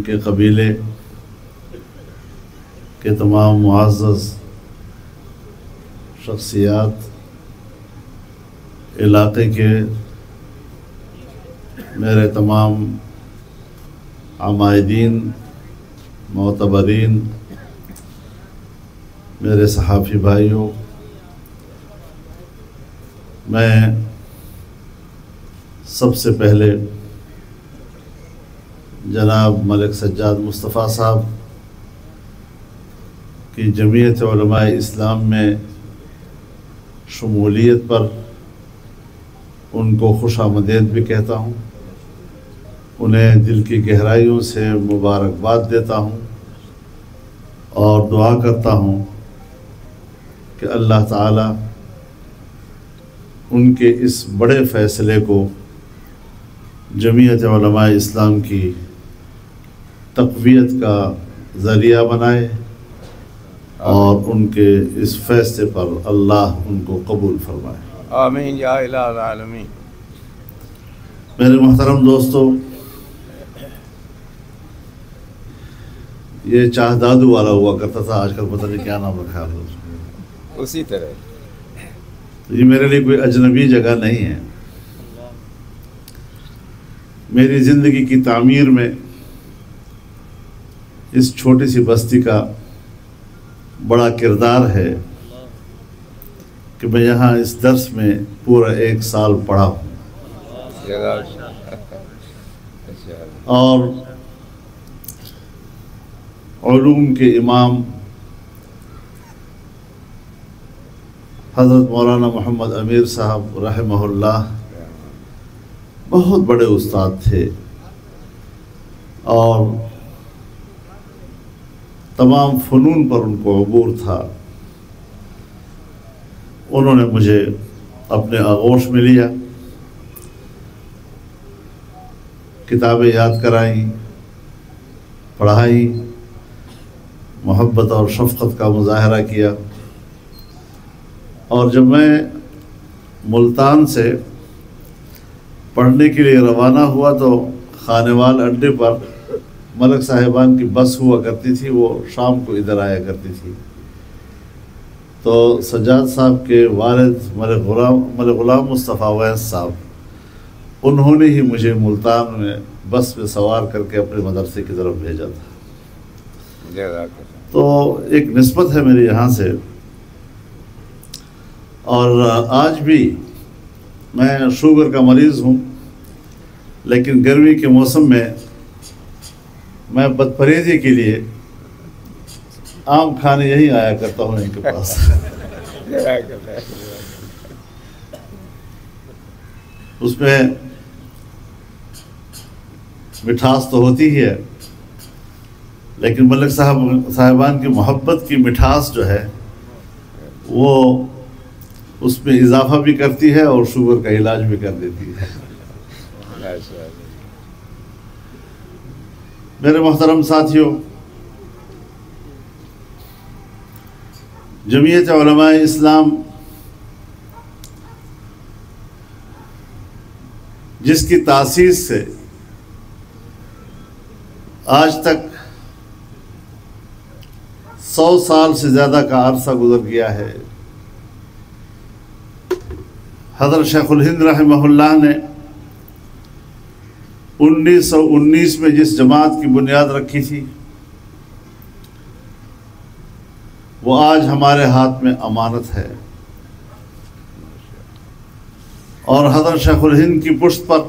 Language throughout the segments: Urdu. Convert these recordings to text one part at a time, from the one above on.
کے قبیلے کے تمام معزز شخصیات، علاقے کے میرے تمام عمائدین، معتبرین، میرے صحافی بھائیوں، میں سب سے پہلے جناب ملک سجاد مصطفیٰ صاحب کی جمعیت علماء اسلام میں شمولیت پر ان کو خوش آمدید بھی کہتا ہوں، انہیں دل کی گہرائیوں سے مبارکباد دیتا ہوں اور دعا کرتا ہوں کہ اللہ تعالی ان کے اس بڑے فیصلے کو جمعیت علماء اسلام کی تقویت کا ذریعہ بنائے اور ان کے اس فیصلے پر اللہ ان کو قبول فرمائے، آمین یا الہ العالمین۔ میرے محترم دوستو، یہ چاہ دادو والا ہوا کرتا تھا، آج کل پتہ نہیں کیا نام رکھا ہے، اسی طرح یہ میرے لیے کوئی اجنبی جگہ نہیں ہے۔ میری زندگی کی تعمیر میں اس چھوٹی سی بستی کا بڑا کردار ہے کہ میں یہاں اس درس میں پورا 1 سال پڑھا ہوں اور علوم کے امام حضرت مولانا محمد امیر صاحب رحمہ اللہ بہت بڑے استاد تھے اور تمام فنون پر ان کو عبور تھا۔ انہوں نے مجھے اپنے آغوش میں لیا، کتابیں یاد کرائیں، پڑھائی، محبت اور شفقت کا مظاہرہ کیا، اور جب میں ملتان سے پڑھنے کے لیے روانہ ہوا تو خانوال اڈے پر ملک صاحبان کی بس ہوا کرتی تھی، وہ شام کو ادھر آیا کرتی تھی، تو سجاد صاحب کے والد ملک غلام مصطفیٰ ویس صاحب، انہوں نے ہی مجھے ملتان میں بس میں سوار کر کے اپنے مدرسے کی طرف بھیجا تھا۔ تو ایک نسبت ہے میری یہاں سے، اور آج بھی میں شوگر کا مریض ہوں، لیکن گرمی کے موسم میں میں بدپریزی کے لیے آم کھانے یہی آیا کرتا ہوں ان کے پاس۔ اس میں مٹھاس تو ہوتی ہی ہے، لیکن ملک صاحبان کی محبت کی مٹھاس جو ہے وہ اس میں اضافہ بھی کرتی ہے اور شوگر کا علاج بھی کر دیتی ہے۔ میرے محترم ساتھیوں، جمعیت علماء اسلام جس کی تاسیس سے آج تک 100 سال سے زیادہ کا عرصہ گزر گیا ہے، حضرت شیخ الہند رحمہ اللہ نے 1919 میں جس جماعت کی بنیاد رکھی تھی وہ آج ہمارے ہاتھ میں امانت ہے، اور حضرت شیخ الہند کی پشت پر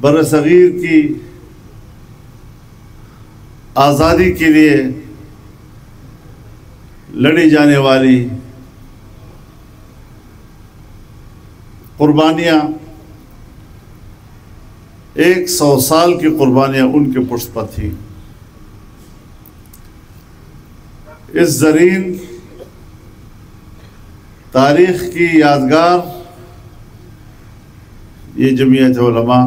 بر صغیر کی آزادی کے لیے لڑی جانے والی قربانیاں، 100 سال کی قربانیاں ان کے پشت پر تھی۔ اس زرین تاریخ کی یادگار یہ جمعیت علماء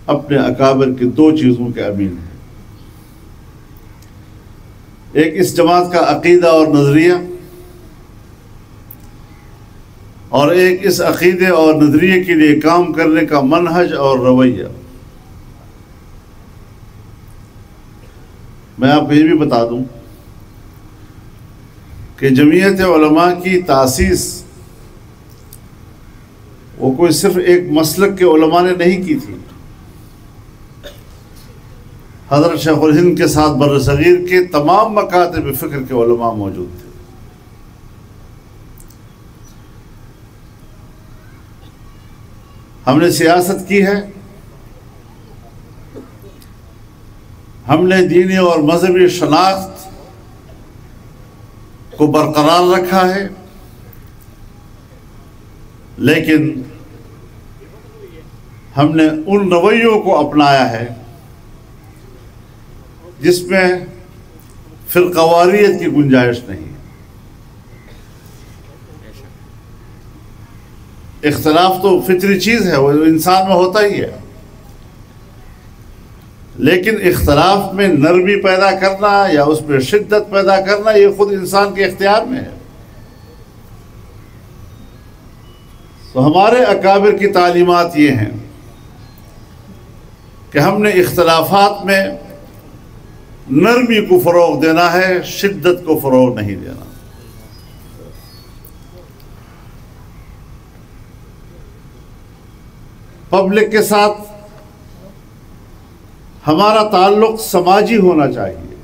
اپنے اکابر کی 2 چیزوں کے امین ہیں، ایک اس جماعت کا عقیدہ اور نظریہ، اور ایک اس عقیدے اور نظریے کے لیے کام کرنے کا منہج اور رویہ۔ میں آپ کو یہ بھی بتا دوں کہ جمعیت علماء کی تاسیس وہ کوئی صرف ایک مسلک کے علماء نے نہیں کی تھی. حضرت شیخ الہند کے ساتھ بر صغیر کے تمام مکاتب فکر کے علماء موجود تھے. ہم نے سیاست کی ہے، ہم نے دینی اور مذہبی شناخت کو برقرار رکھا ہے، لیکن ہم نے ان رویوں کو اپنایا ہے جس میں فرقواریت کی گنجائش نہیں ہے. اختلاف تو فطری چیز ہے، وہ انسان میں ہوتا ہی ہے، لیکن اختلاف میں نرمی پیدا کرنا یا اس میں شدت پیدا کرنا یہ خود انسان کے اختیار میں ہے. تو ہمارے اکابر کی تعلیمات یہ ہیں کہ ہم نے اختلافات میں نرمی کو فروغ دینا ہے، شدت کو فروغ نہیں دینا. پبلک کے ساتھ ہمارا تعلق سماجی ہونا چاہیے.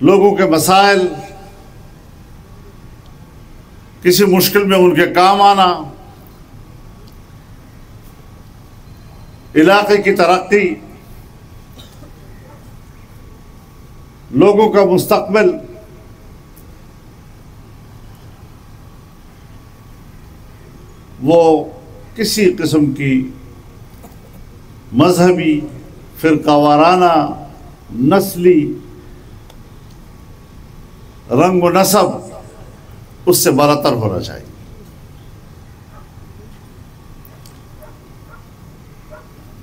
لوگوں کے مسائل، کسی مشکل میں ان کے کام آنا، علاقے کی ترقی، لوگوں کا مستقبل، وہ کسی قسم کی مذہبی، فرقہ وارانہ، نسلی، رنگ و نسب اس سے برتر ہونا چاہیے.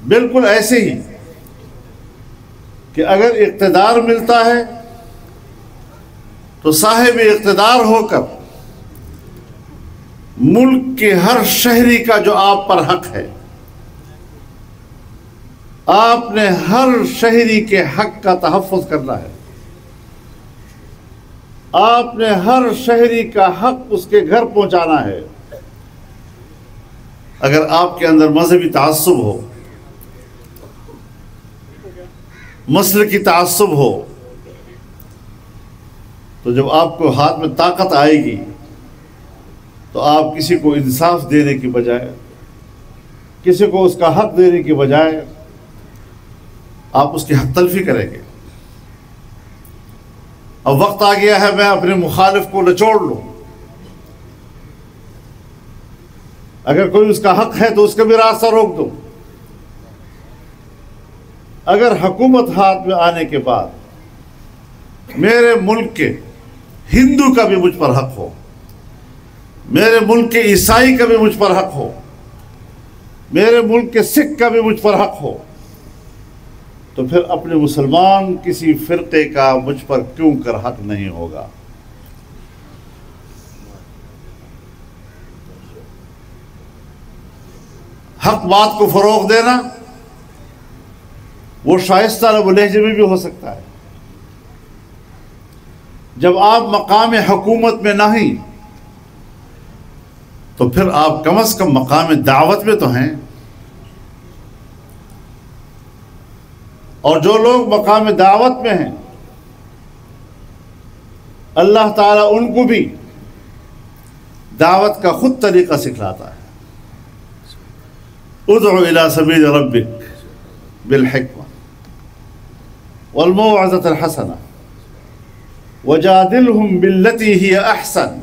بالکل ایسے ہی کہ اگر اقتدار ملتا ہے تو صاحب اقتدار ہو کر ملک کے ہر شہری کا جو آپ پر حق ہے، آپ نے ہر شہری کے حق کا تحفظ کرنا ہے. آپ نے ہر شہری کا حق اس کے گھر پہنچانا ہے. اگر آپ کے اندر مذہبی تعصب ہو، مسلکی تعصب ہو، تو جب آپ کو ہاتھ میں طاقت آئے گی تو آپ کسی کو انصاف دینے کی بجائے، کسی کو اس کا حق دینے کی بجائے آپ اس کی حق تلفی کریں گے. اب وقت آ گیا ہے میں اپنے مخالف کو نچوڑ لوں. اگر کوئی اس کا حق ہے تو اس کا بھی راستہ روک دوں. اگر حکومت ہاتھ میں آنے کے بعد میرے ملک کے ہندو کا بھی مجھ پر حق ہو، میرے ملک کے عیسائی کا بھی مجھ پر حق ہو، میرے ملک کے سکھ کا بھی مجھ پر حق ہو، تو پھر اپنے مسلمان کسی فرقے کا مجھ پر کیوں کر حق نہیں ہوگا؟ حق بات کو فروغ دینا وہ شائستہ لب و لہجے میں بھی ہو سکتا ہے. جب آپ مقام حکومت میں نہیں تو پھر آپ کم از کم مقام دعوت میں تو ہیں. اور جو لوگ مقام دعوت میں ہیں اللہ تعالیٰ ان کو بھی دعوت کا خود طریقہ سکھلاتا ہے. ادعو الى سبیل ربک بالحکمہ والموعظۃ الحسنہ وجادلہم باللتی ہی احسن.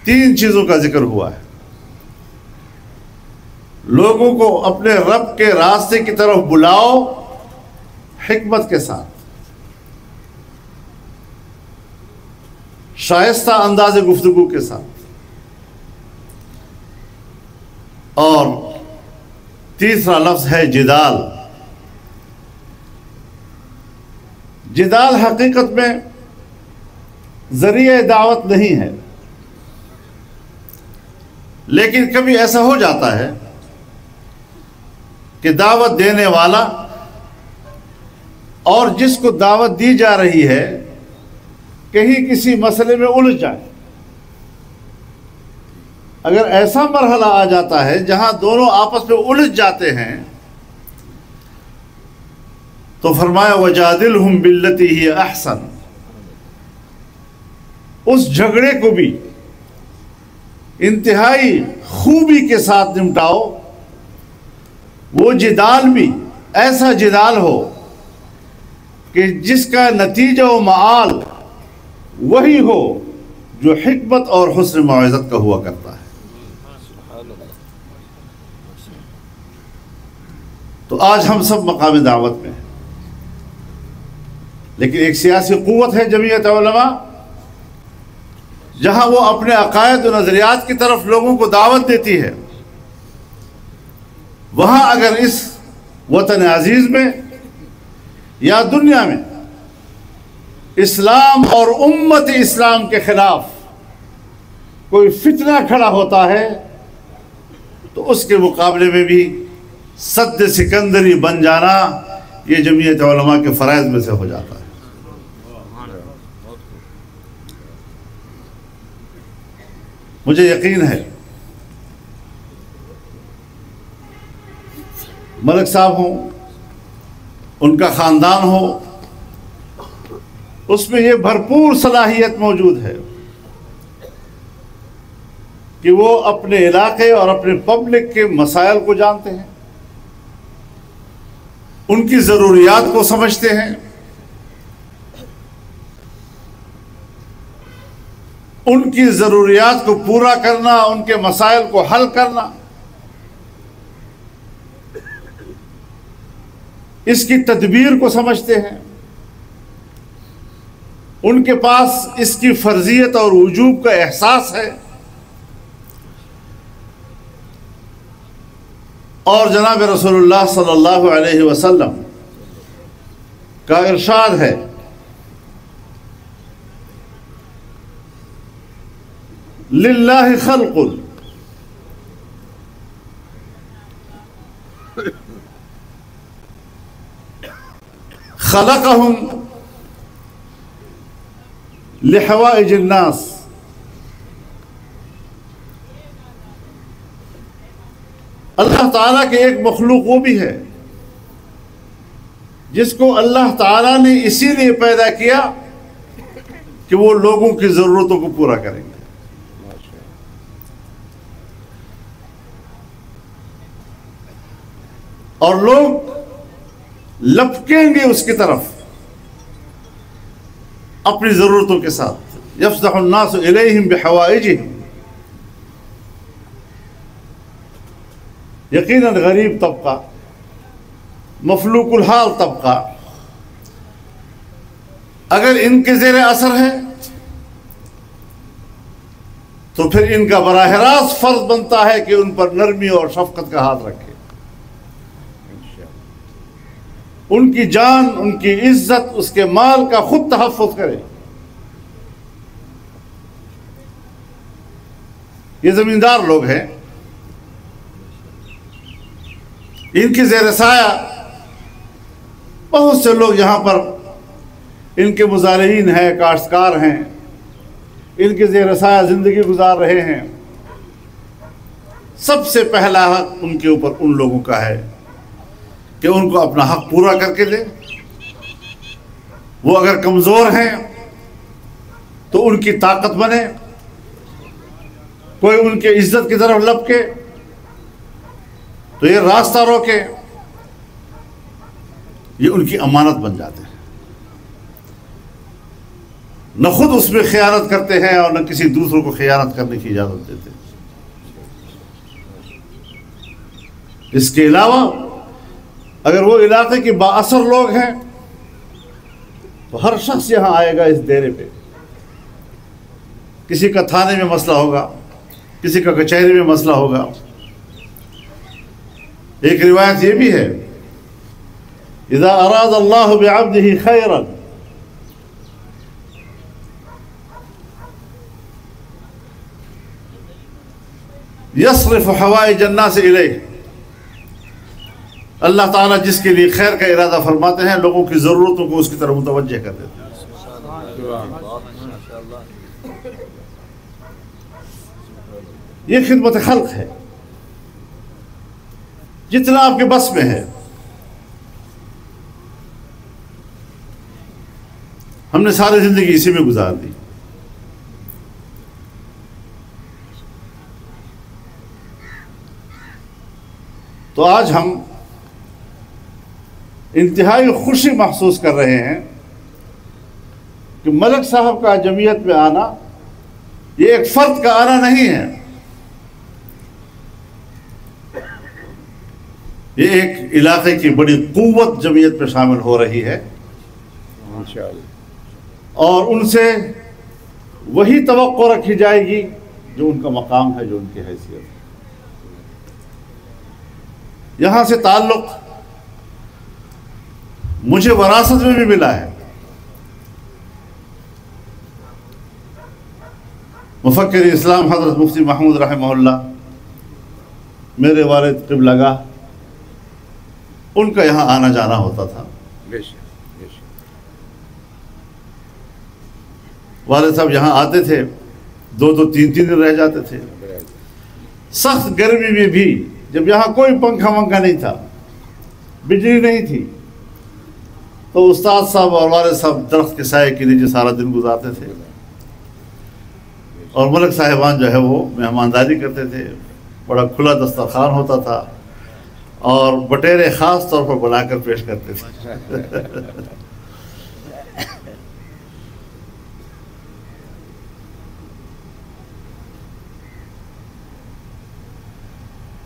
3 چیزوں کا ذکر ہوا ہے. لوگوں کو اپنے رب کے راستے کی طرف بلاؤ حکمت کے ساتھ، شائستہ انداز گفتگو کے ساتھ. اور تیسرا لفظ ہے جدال. جدال حقیقت میں ذریعہ دعوت نہیں ہے، لیکن کبھی ایسا ہو جاتا ہے کہ دعوت دینے والا اور جس کو دعوت دی جا رہی ہے کہیں کسی مسئلے میں الجھ جائے. اگر ایسا مرحلہ آ جاتا ہے جہاں دونوں آپس میں الجھ جاتے ہیں تو فرمایا وَجَادِلْهُمْ بِالَّتِي هِيَ أَحْسَنُ، اس جھگڑے کو بھی انتہائی خوبی کے ساتھ نمٹاؤ. وہ جدال بھی ایسا جدال ہو کہ جس کا نتیجہ و معال وہی ہو جو حکمت اور حسن موعظت کا ہوا کرتا ہے. تو آج ہم سب مقام دعوت میں ہیں، لیکن ایک سیاسی قوت ہے جمعیت علماء، جہاں وہ اپنے عقائد و نظریات کی طرف لوگوں کو دعوت دیتی ہے. وہاں اگر اس وطن عزیز میں یا دنیا میں اسلام اور امت اسلام کے خلاف کوئی فتنہ کھڑا ہوتا ہے تو اس کے مقابلے میں بھی سد سکندری بن جانا یہ جمعیت علماء کے فرائض میں سے ہو جاتا ہے. مجھے یقین ہے ملک صاحب ہوں، ان کا خاندان ہو، اس میں یہ بھرپور صلاحیت موجود ہے کہ وہ اپنے علاقے اور اپنے پبلک کے مسائل کو جانتے ہیں، ان کی ضروریات کو سمجھتے ہیں، ان کی ضروریات کو پورا کرنا، ان کے مسائل کو حل کرنا، اس کی تدبیر کو سمجھتے ہیں. ان کے پاس اس کی فرضیت اور وجوب کا احساس ہے. اور جناب رسول اللہ صلی اللہ علیہ وسلم کا ارشاد ہے للہ خلق خلقهم لحوائج الناس. اللہ تعالیٰ کے ایک مخلوق وہ بھی ہے جس کو اللہ تعالیٰ نے اسی لیے پیدا کیا کہ وہ لوگوں کی ضرورتوں کو پورا کریں گے. اور لوگ لپکیں گے اس کی طرف اپنی ضرورتوں کے ساتھ. یفزح الناس الیہم بحوائجہم. یقیناً غریب طبقہ، مفلوق الحال طبقہ اگر ان کے زیر اثر ہے تو پھر ان کا براہ راست فرض بنتا ہے کہ ان پر نرمی اور شفقت کا ہاتھ رکھے، ان کی جان، ان کی عزت، اس کے مال کا خود تحفظ کرے. یہ زمیندار لوگ ہیں، ان کی زیر سایہ بہت سے لوگ یہاں پر ان کے مزارعین ہیں، کاشتکار ہیں، ان کے زیر سایہ زندگی گزار رہے ہیں. سب سے پہلا حق ان کے اوپر ان لوگوں کا ہے کہ ان کو اپنا حق پورا کر کے دے. وہ اگر کمزور ہیں تو ان کی طاقت بنے، کوئی ان کے عزت کی طرف لپکے تو یہ راستہ روکے. یہ ان کی امانت بن جاتے ہیں، نہ خود اس میں خیانت کرتے ہیں اور نہ کسی دوسروں کو خیانت کرنے کی اجازت دیتے. اس کے علاوہ اگر وہ علاقے کے با اثر لوگ ہیں تو ہر شخص یہاں آئے گا اس ڈیرے پہ. کسی کا تھانے میں مسئلہ ہوگا، کسی کا کچہری میں مسئلہ ہوگا. ایک روایت یہ بھی ہے اذا اراد اللہ بعبدہ خیرا یصرف حوائج الناس الیہ. اللہ تعالیٰ جس کے لیے خیر کا ارادہ فرماتے ہیں لوگوں کی ضرورتوں کو اس کی طرف متوجہ کر دیتے ہیں۔ یہ خدمت خلق ہے، جتنا آپ کے بس میں ہے۔ ہم نے ساری زندگی اسی میں گزار دی۔ تو آج ہم انتہائی خوشی محسوس کر رہے ہیں کہ ملک صاحب کا جمعیت میں آنا یہ ایک فرد کا آنا نہیں ہے، یہ ایک علاقے کی بڑی قوت جمعیت میں شامل ہو رہی ہے، اور ان سے وہی توقع رکھی جائے گی جو ان کا مقام ہے، جو ان کی حیثیت ہے۔ یہاں سے تعلق مجھے وراثت میں بھی ملا ہے۔ مفکر اسلام حضرت مفتی محمود رحمہ اللہ، میرے والد قبلہ گاہ، ان کا یہاں آنا جانا ہوتا تھا۔ والد صاحب یہاں آتے تھے، 2-2 3-3 دن رہ جاتے تھے۔ سخت گرمی میں بھی جب یہاں کوئی پنکھا ونکھا نہیں تھا، بجلی نہیں تھی، تو استاد صاحب اور والد صاحب درخت کے سائے کے نیچے سارا دن گزارتے تھے، اور ملک صاحبان جو ہے وہ مہمانداری کرتے تھے۔ بڑا کھلا دسترخوان ہوتا تھا، اور بٹیرے خاص طور پر بنا کر پیش کرتے تھے۔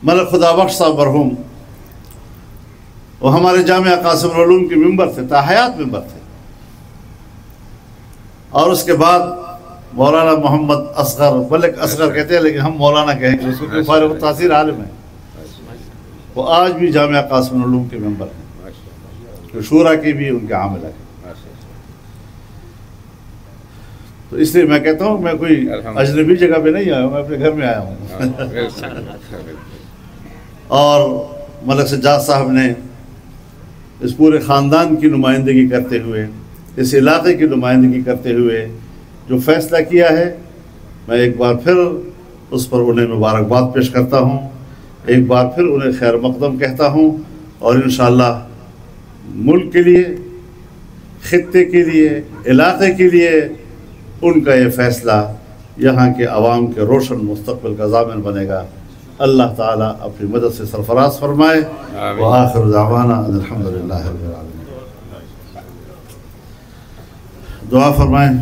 ملک خدا بخش صاحب مرحوم، وہ ہمارے جامعہ قاسم العلوم کے ممبر تھے، تاحیات ممبر تھے، اور اس کے بعد مولانا محمد اصغر، ملک اصغر کہتے ہیں لیکن ہم مولانا کہیں گے، اس کو فارغ التحصیل عالم ہے، وہ آج بھی جامعہ قاسم العلوم کے ممبر ہیں، شورا کی بھی ان کے عامل ہیں۔ تو اس لیے میں کہتا ہوں میں کوئی اجنبی جگہ پہ نہیں آیا ہوں، میں اپنے گھر میں آیا ہوں۔ اور ملک سجاد صاحب نے اس پورے خاندان کی نمائندگی کرتے ہوئے، اس علاقے کی نمائندگی کرتے ہوئے جو فیصلہ کیا ہے، میں ایک بار پھر اس پر انہیں مبارکباد پیش کرتا ہوں، ایک بار پھر انہیں خیر مقدم کہتا ہوں، اور انشاءاللہ ملک کے لیے، خطے کے لیے، علاقے کے لیے ان کا یہ فیصلہ یہاں کے عوام کے روشن مستقبل کا ضامن بنے گا۔ اللہ تعالیٰ اپنی مدد سے سرفراز فرمائے۔ وآخر دعوانا ان الحمدللہ رب العالمین۔ دعا فرمائیں۔